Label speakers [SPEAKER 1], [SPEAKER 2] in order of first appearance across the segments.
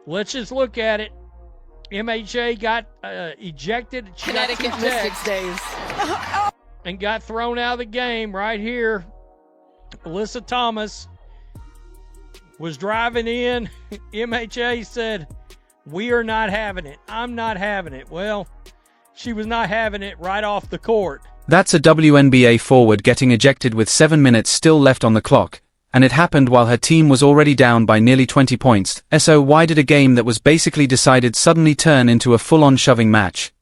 [SPEAKER 1] Let's just look at it. MHA got ejected.
[SPEAKER 2] Connecticut Mystics days.
[SPEAKER 1] And got thrown out of the game right here. Alyssa Thomas was driving in. MHA said, "We are not having it. I'm not having it." Well, she was not having it right off the court.
[SPEAKER 3] That's a WNBA forward getting ejected with 7 minutes still left on the clock, and it happened while her team was already down by nearly 20 points. So why did a game that was basically decided suddenly turn into a full-on shoving match?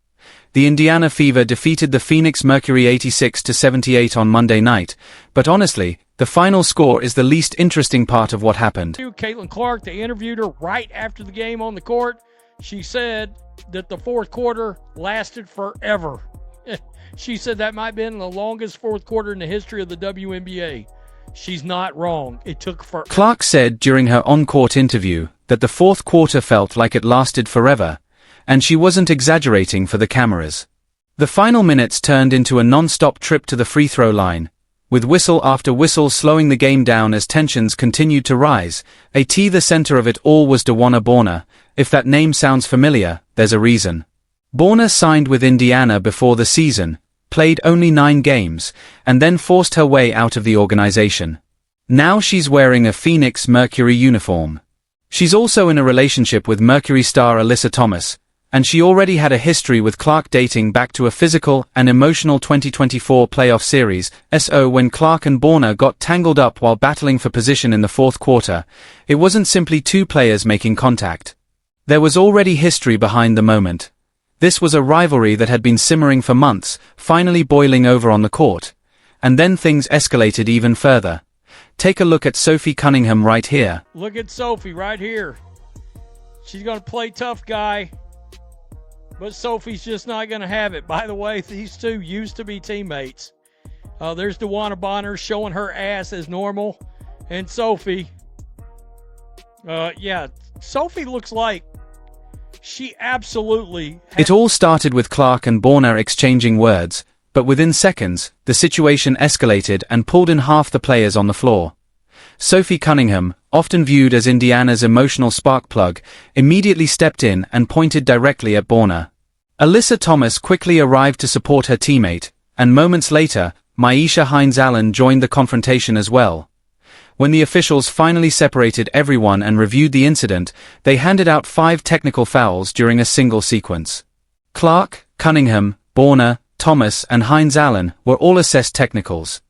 [SPEAKER 3] The Indiana Fever defeated the Phoenix Mercury 86-78 on Monday night, but honestly, the final score is the least interesting part of what happened.
[SPEAKER 1] Caitlin Clark, they interviewed her right after the game on the court. She said that the fourth quarter lasted forever. She said that might have been the longest fourth quarter in the history of the WNBA. She's not wrong. It took forever.
[SPEAKER 3] Clark said during her on-court interview that the fourth quarter felt like it lasted forever, and she wasn't exaggerating for the cameras. The final minutes turned into a non-stop trip to the free throw line, with whistle after whistle slowing the game down as tensions continued to rise. The center of it all was DeWanna Bonner. If that name sounds familiar, there's a reason. Bonner signed with Indiana before the season, played only 9 games, and then forced her way out of the organization. Now she's wearing a Phoenix Mercury uniform. She's also in a relationship with Mercury star Alyssa Thomas, and she already had a history with Clark dating back to a physical and emotional 2024 playoff series. When Clark and Bonner got tangled up while battling for position in the fourth quarter, it wasn't simply two players making contact. There was already history behind the moment. This was a rivalry that had been simmering for months, finally boiling over on the court. And then things escalated even further. Take a look at Sophie Cunningham right here.
[SPEAKER 1] Look at Sophie right here. She's going to play tough guy. But Sophie's just not going to have it. By the way, these two used to be teammates. There's DeWanna Bonner showing her ass as normal. And Sophie. Sophie looks like she absolutely...
[SPEAKER 3] It all started with Clark and Bonner exchanging words, but within seconds, the situation escalated and pulled in half the players on the floor. Sophie Cunningham, often viewed as Indiana's emotional spark plug, immediately stepped in and pointed directly at Bonner. Alyssa Thomas quickly arrived to support her teammate, and moments later, Myisha Hines-Allen joined the confrontation as well. When the officials finally separated everyone and reviewed the incident, they handed out 5 technical fouls during a single sequence. Clark, Cunningham, Bonner, Thomas, and Hines-Allen were all assessed technicals.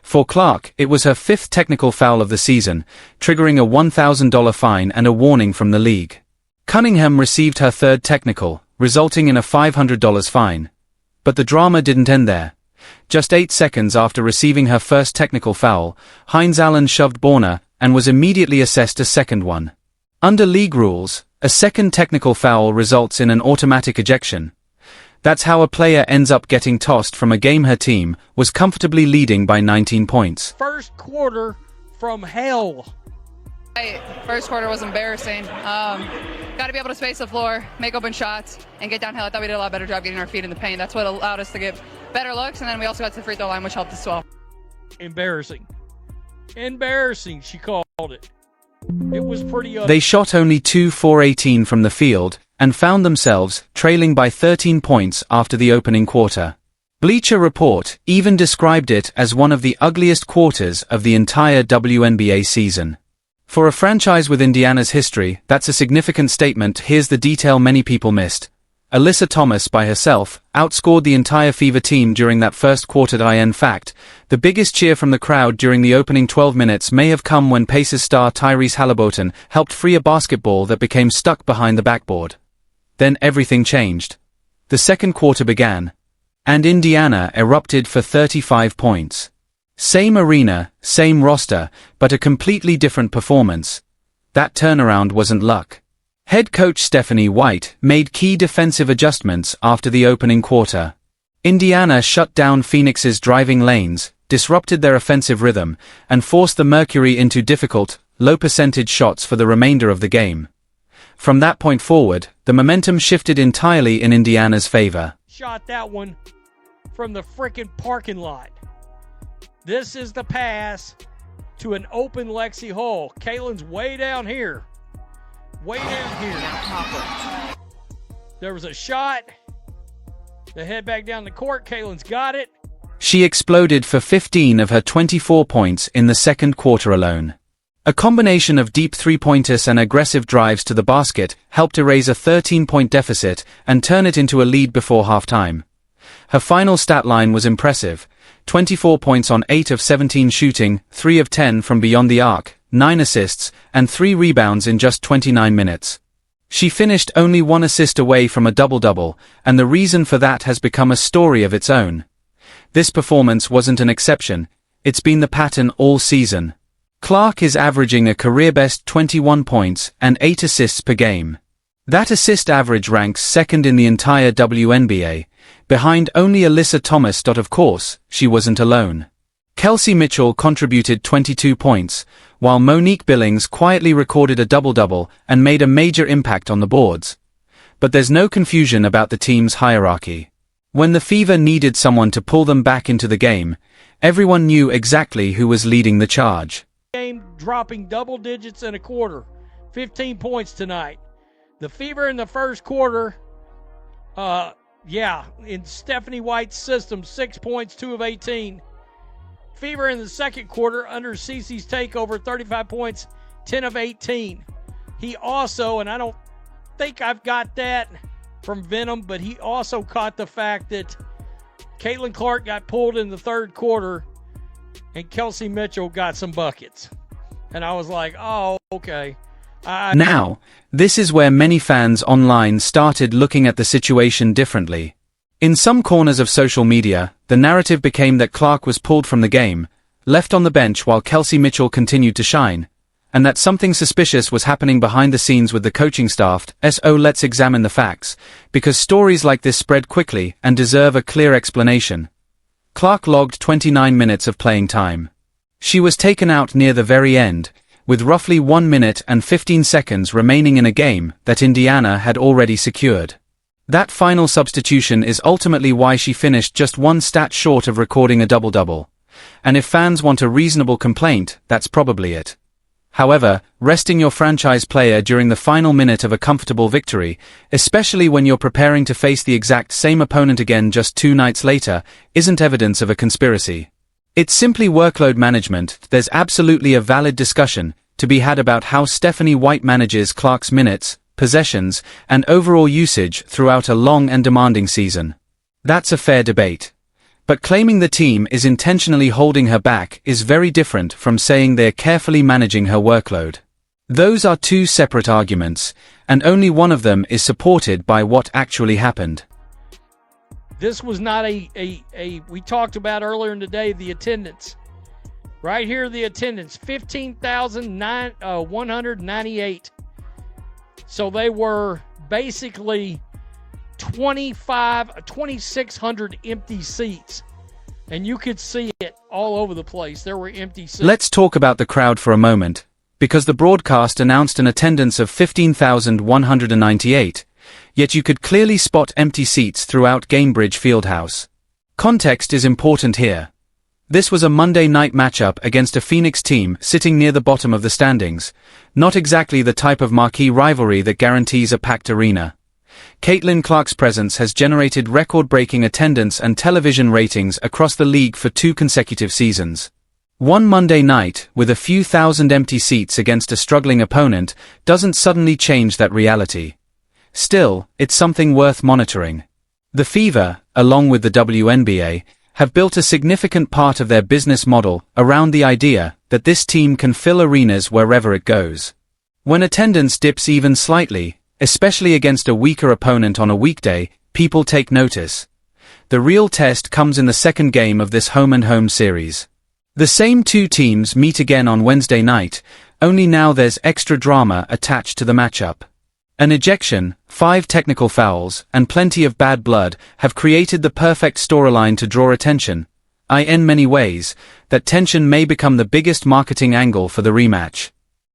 [SPEAKER 3] For Clark, it was her 5th technical foul of the season, triggering a $1,000 fine and a warning from the league. Cunningham received her 3rd technical, resulting in a $500 fine. But the drama didn't end there. Just 8 seconds after receiving her first technical foul, Hines-Allen shoved Bonner and was immediately assessed a 2nd one. Under league rules, a 2nd technical foul results in an automatic ejection. That's how a player ends up getting tossed from a game her team was comfortably leading by 19 points.
[SPEAKER 1] First quarter from hell.
[SPEAKER 4] First quarter was embarrassing. Got to be able to space the floor, make open shots, and get downhill. I thought we did a lot better job getting our feet in the paint. That's what allowed us to get better looks, and then we also got to the free throw line, which helped as well.
[SPEAKER 1] Embarrassing. Embarrassing, she called it. It was pretty ugly.
[SPEAKER 3] They shot only 2-for-18 from the field, and found themselves trailing by 13 points after the opening quarter. Bleacher Report even described it as one of the ugliest quarters of the entire WNBA season. For a franchise with Indiana's history, that's a significant statement. Here's the detail many people missed. Alyssa Thomas by herself outscored the entire Fever team during that first quarter. In fact, the biggest cheer from the crowd during the opening 12 minutes may have come when Pacers star Tyrese Haliburton helped free a basketball that became stuck behind the backboard. Then everything changed. The second quarter began, and Indiana erupted for 35 points. Same arena, same roster, but a completely different performance. That turnaround wasn't luck. Head coach Stephanie White made key defensive adjustments after the opening quarter. Indiana shut down Phoenix's driving lanes, disrupted their offensive rhythm, and forced the Mercury into difficult, low-percentage shots for the remainder of the game. From that point forward, the momentum shifted entirely in Indiana's favor.
[SPEAKER 1] Shot that one from the frickin' parking lot. This is the pass to an open Lexi Hall. Caitlin's way down here. way down here.
[SPEAKER 2] Now Hopper.
[SPEAKER 1] There was a shot. They head back down the court. Caitlin's got it.
[SPEAKER 3] She exploded for 15 of her 24 points in the second quarter alone. A combination of deep three-pointers and aggressive drives to the basket helped erase a 13-point deficit and turn it into a lead before halftime. Her final stat line was impressive: 24 points on 8 of 17 shooting, 3 of 10 from beyond the arc, 9 assists, and 3 rebounds in just 29 minutes. She finished only 1 assist away from a double-double, and the reason for that has become a story of its own. This performance wasn't an exception, it's been the pattern all season. Clark is averaging a career-best 21 points and 8 assists per game. That assist average ranks second in the entire WNBA, behind only Alyssa Thomas. Of course, she wasn't alone. Kelsey Mitchell contributed 22 points, while Monique Billings quietly recorded a double-double and made a major impact on the boards. But there's no confusion about the team's hierarchy. When the Fever needed someone to pull them back into the game, everyone knew exactly who was leading the charge.
[SPEAKER 1] Game dropping double digits in a quarter. 15 points tonight. The Fever in the first quarter, in Stephanie White's system, 6 points, 2 of 18. Fever in the second quarter under Cece's takeover, 35 points, 10 of 18. He also, and I don't think I've got that from Venom, but he also caught the fact that Caitlin Clark got pulled in the third quarter and Kelsey Mitchell got some buckets. And I was like, oh, okay.
[SPEAKER 3] Now, this is where many fans online started looking at the situation differently. In some corners of social media, the narrative became that Clark was pulled from the game, left on the bench while Kelsey Mitchell continued to shine, and that something suspicious was happening behind the scenes with the coaching staff. So let's examine the facts, because stories like this spread quickly and deserve a clear explanation. Clark logged 29 minutes of playing time. She was taken out near the very end, with roughly 1 minute and 15 seconds remaining in a game that Indiana had already secured. That final substitution is ultimately why she finished just 1 stat short of recording a double-double. And if fans want a reasonable complaint, that's probably it. However, resting your franchise player during the final minute of a comfortable victory, especially when you're preparing to face the exact same opponent again just 2 nights later, isn't evidence of a conspiracy. It's simply workload management. There's absolutely a valid discussion to be had about how Stephanie White manages Clark's minutes, possessions, and overall usage throughout a long and demanding season. That's a fair debate. But claiming the team is intentionally holding her back is very different from saying they're carefully managing her workload. Those are 2 separate arguments, and only one of them is supported by what actually happened.
[SPEAKER 1] This was not we talked about earlier in the day, the attendance. Right here, the attendance, 15,198. So they were basically 2,600 empty seats. And you could see it all over the place. There were empty seats.
[SPEAKER 3] Let's talk about the crowd for a moment, because the broadcast announced an attendance of 15,198. Yet you could clearly spot empty seats throughout Gamebridge Fieldhouse. Context is important here. This was a Monday night matchup against a Phoenix team sitting near the bottom of the standings, not exactly the type of marquee rivalry that guarantees a packed arena. Caitlin Clark's presence has generated record-breaking attendance and television ratings across the league for 2 consecutive seasons. One Monday night, with a few thousand empty seats against a struggling opponent, doesn't suddenly change that reality. Still, it's something worth monitoring. The Fever, along with the WNBA, have built a significant part of their business model around the idea that this team can fill arenas wherever it goes. When attendance dips even slightly, especially against a weaker opponent on a weekday, people take notice. The real test comes in the second game of this home-and-home series. The same 2 teams meet again on Wednesday night, only now there's extra drama attached to the matchup. An ejection, 5 technical fouls, and plenty of bad blood have created the perfect storyline to draw attention. In many ways, that tension may become the biggest marketing angle for the rematch.